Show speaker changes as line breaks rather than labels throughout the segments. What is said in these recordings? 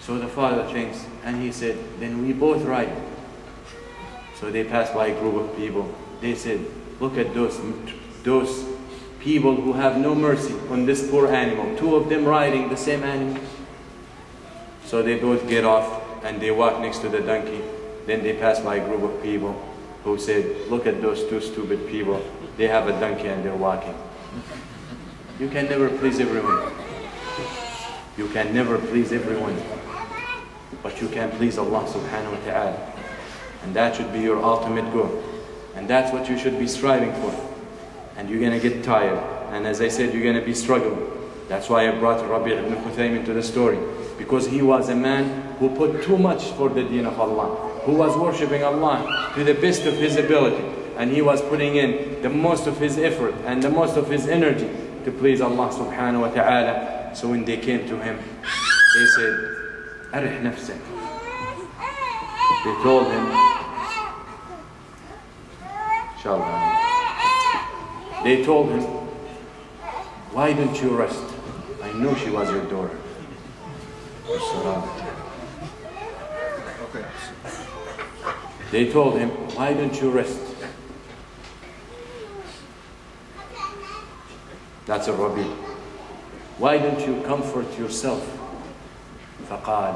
So the father thinks, and he said, then we both ride. So they passed by a group of people. They said, look at those people who have no mercy on this poor animal. Two of them riding the same animal. So they both get off and they walk next to the donkey. Then they pass by a group of people who said, look at those two stupid people. They have a donkey and they're walking. You can never please everyone. You can never please everyone. But you can please Allah subhanahu wa ta'ala. And that should be your ultimate goal. And that's what you should be striving for. And you're going to get tired. And as I said, you're going to be struggling. That's why I brought Rabi' ibn Khuthaym into the story. Because he was a man who put too much for the deen of Allah. Who was worshipping Allah to the best of his ability. And he was putting in the most of his effort and the most of his energy to please Allah subhanahu wa ta'ala. So when they came to him, they said, Arih nafsak. They told him, they told him, why don't you rest? I know she was your daughter. They told him, why don't you rest? That's a Rabi. Why don't you comfort yourself? فقال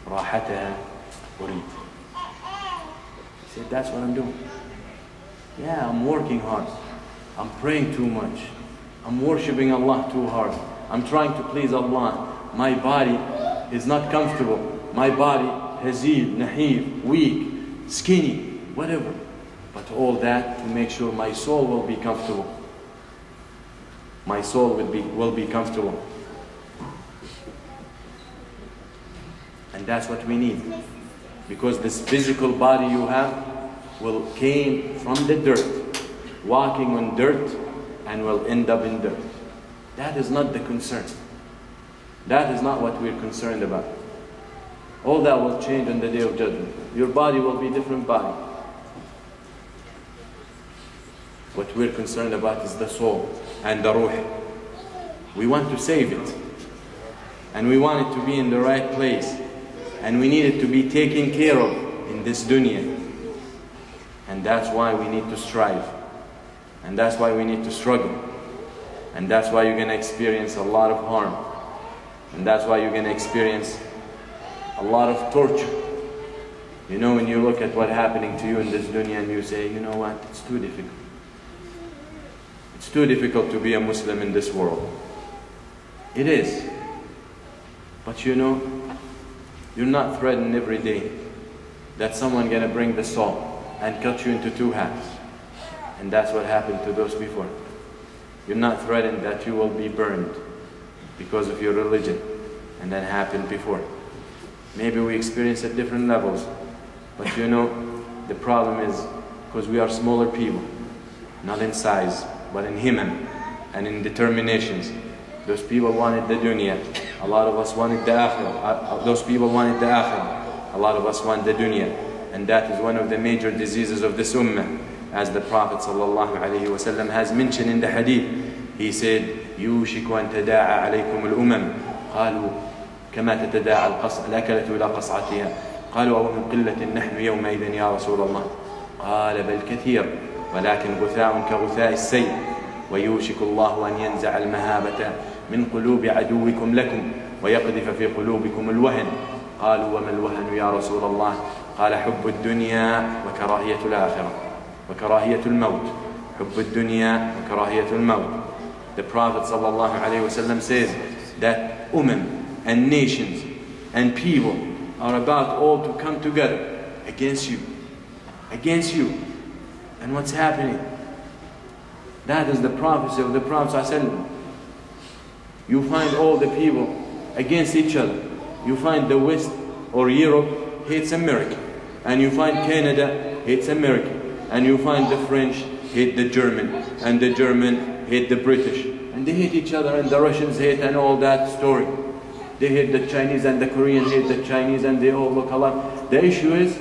راحتها أريد. He said, that's what I'm doing. Yeah, I'm working hard. I'm praying too much. I'm worshipping Allah too hard. I'm trying to please Allah. My body is not comfortable. My body, hazib, nahib, weak, skinny, whatever. But all that to make sure my soul will be comfortable. My soul will be comfortable. And that's what we need. Because this physical body you have came from the dirt, walking on dirt, and will end up in dirt. That is not the concern. That is not what we're concerned about. All that will change on the day of judgment. Your body will be a different body. What we're concerned about is the soul and the ruh. We want to save it. And we want it to be in the right place. And we need it to be taken care of in this dunya. And that's why we need to strive. And that's why we need to struggle. And that's why you're going to experience a lot of harm. And that's why you're going to experience a lot of torture. You know, when you look at what's happening to you in this dunya and you say, you know what, it's too difficult. It's too difficult to be a Muslim in this world. It is. But you know, you're not threatened every day that someone's going to bring the saw and cut you into two halves. And that's what happened to those before. You're not threatened that you will be burned because of your religion. And that happened before. Maybe we experience at different levels. But you know, the problem is because we are smaller people. Not in size, but in himam and in determinations. Those people wanted the dunya. A lot of us wanted the akhirah. Those people wanted the akhirah. A lot of us want the dunya. And that is one of the major diseases of this ummah. As the Prophet ﷺ has mentioned in the hadith. He said, يوشك أن تداعى عليكم الأمم قالوا كما تتداعى الأكلة إلى قصعتها قالوا أو من قلة نحن يومئذ يا رسول الله قال بل كثير ولكن غثاء كغثاء السيل ويوشك الله أن ينزع المهابة من قلوب عدوكم لكم ويقذف في قلوبكم الوهن قالوا وما الوهن يا رسول الله قال حب الدنيا وكراهية الآخرة وكراهية الموت حب الدنيا وكراهية الموت. The Prophet ﷺ says that and nations and people are about all to come together against you. Against you. And what's happening? That is the prophecy of the Prophet ﷺ. You find all the people against each other. You find the West or Europe hates America. And you find Canada hates America. And you find the French hate the German. And the German hate the British. And they hate each other and the Russians hate and all that story. They hate the Chinese and the Koreans hate the Chinese and they all look alike. The issue is,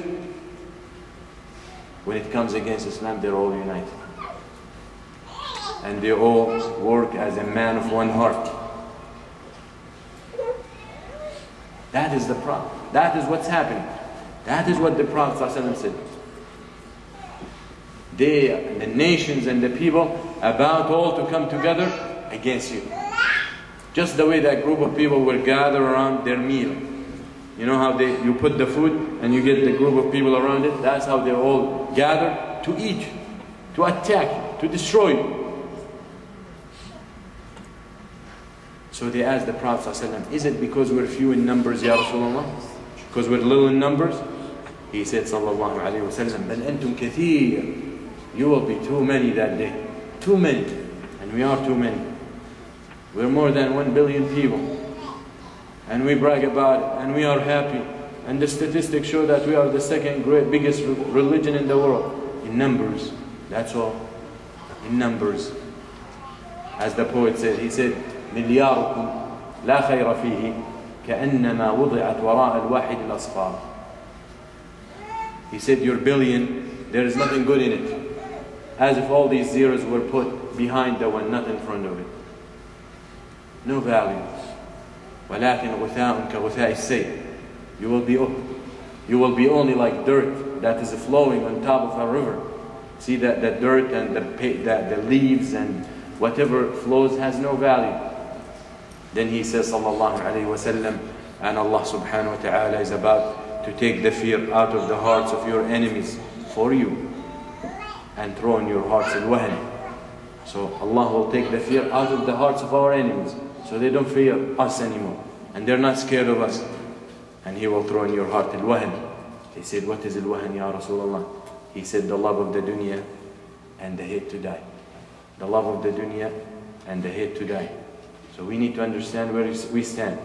when it comes against Islam, they're all united. And they all work as a man of one heart. That is the problem. That is what's happening. That is what the Prophet ﷺ said. They, the nations and the people, about all to come together against you. Just the way that group of people will gather around their meal. You know how you put the food and you get the group of people around it? That's how they all gather to eat, to attack, to destroy you. So they asked the Prophet ﷺ, is it because we're few in numbers, Ya Rasulullah? Because we're little in numbers? He said, sallallahu alayhi wa sallam, بَلْ أَنْتُمْ كَثِيرٌ. You will be too many that day. Too many. And we are too many. We're more than 1 billion people. And we brag about it. And we are happy. And the statistics show that we are the second biggest religion in the world. In numbers. That's all. In numbers. As the poet said, he said, ملياركم لا خير فيه كأنما وضعت وراء الواحد الأصفار. He said, your billion, there is nothing good in it. As if all these zeros were put behind the one, not in front of it. No value. ولكن غثاء كغثاء السيل. You will be only like dirt that is flowing on top of a river. See that the dirt and the leaves and whatever flows has no value. Then he says, sallallahu alayhi wa sallam, and Allah subhanahu wa ta'ala is about to take the fear out of the hearts of your enemies for you and throw in your hearts al-wahn. So Allah will take the fear out of the hearts of our enemies, so they don't fear us anymore and they're not scared of us, and He will throw in your heart al-wahn. They said, what is al-wahn, Ya Rasulullah? He said, the love of the dunya and the hate to die. The love of the dunya and the hate to die. So we need to understand where we stand.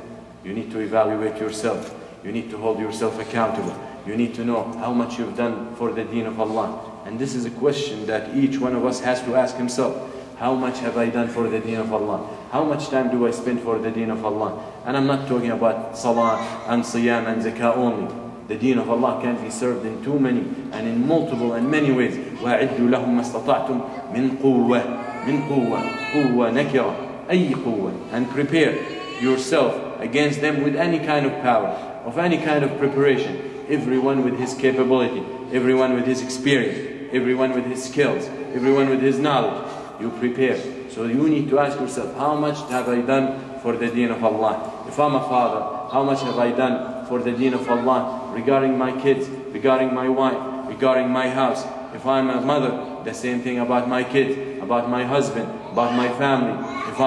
You need to evaluate yourself. You need to hold yourself accountable. You need to know how much you've done for the deen of Allah. And this is a question that each one of us has to ask himself. How much have I done for the deen of Allah? How much time do I spend for the deen of Allah? And I'm not talking about salah and siyam and zakah only. The deen of Allah can be served in too many and in multiple and many ways. وَأَعِدُّوا لَهُمْ مَا اسْتَطَعْتُمْ مِنْ قُوَّةٍ مِنْ قُوَّةٍ قُوَّةٍ نَكِرَةٍ أَيِّ قُوَّةٍ. And prepare yourself against them with any kind of power, of any kind of preparation. Everyone with his capability, everyone with his experience, everyone with his skills, everyone with his knowledge. You prepare. So you need to ask yourself, how much have I done for the deen of Allah? If I'm a father, how much have I done for the deen of Allah regarding my kids, regarding my wife, regarding my house? If I'm a mother, the same thing about my kids, about my husband, about my family. If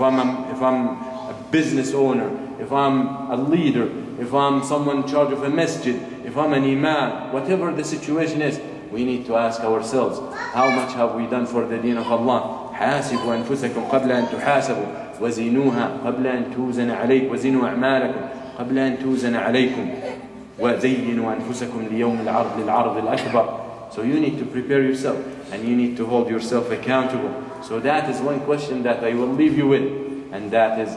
I'm a business owner, if I'm a leader, if I'm someone in charge of a masjid, if I'm an imam, whatever the situation is, we need to ask ourselves, how much have we done for the deen of Allah? حاسبوا أنفسكم قبل أن تحاسبوا وزنوها قبل أن توزن عليكم وزنوا أعمالكم قبل أن توزن عليكم وزينوا أنفسكم ليوم العرض الأكبر. So you need to prepare yourself and you need to hold yourself accountable. So that is one question that I will leave you with, and that is,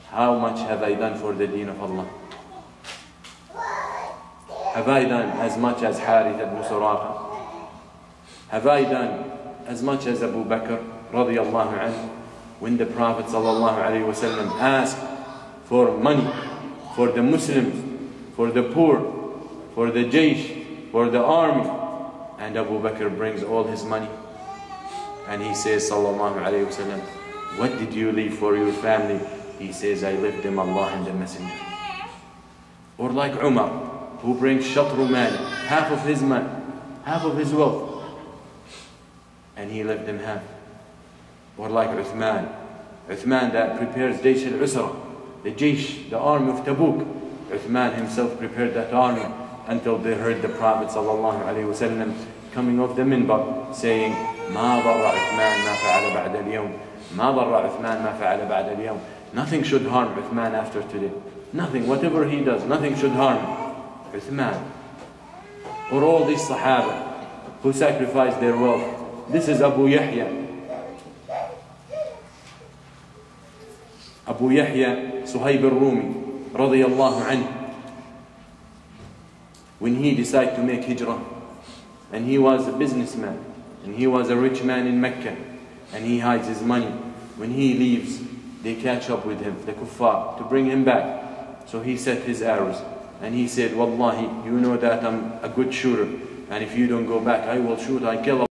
how much have I done for the deen of Allah? Have I done as much as Harith ibn Suraqa? Have I done as much as Abu Bakr radiyallahu anhu? When the Prophet sallallahu alayhi wa sallam asked for money, for the Muslims, for the poor, for the jaysh, for the army, and Abu Bakr brings all his money, and he says sallallahu alayhi wa sallam, what did you leave for your family? He says, I left them Allah and the Messenger. Or like Umar, who brings shatru mali, half of his money, half of his wealth, and he left them half. Or like Uthman that prepares Jaysh al-Usra, the Jaysh, the army of Tabuk. Uthman himself prepared that army until they heard the Prophet sallallahu alaihi wasallam coming off the minbar saying, ما ضر عثمان ما فعل بعد اليوم, ما ضر عثمان ما فعل بعد اليوم. Nothing should harm Uthman after today. Nothing, whatever he does, nothing should harm Uthman. Or all these Sahaba who sacrificed their wealth. This is Abu Yahya. Abu Yahya Suhayb al-Rumi radiyallahu anhu. When he decided to make hijrah, and he was a businessman, and he was a rich man in Mecca, and he hides his money. When he leaves, they catch up with him, the kuffar, to bring him back. So he set his arrows and he said, Wallahi, you know that I'm a good shooter, and if you don't go back, I will shoot, I kill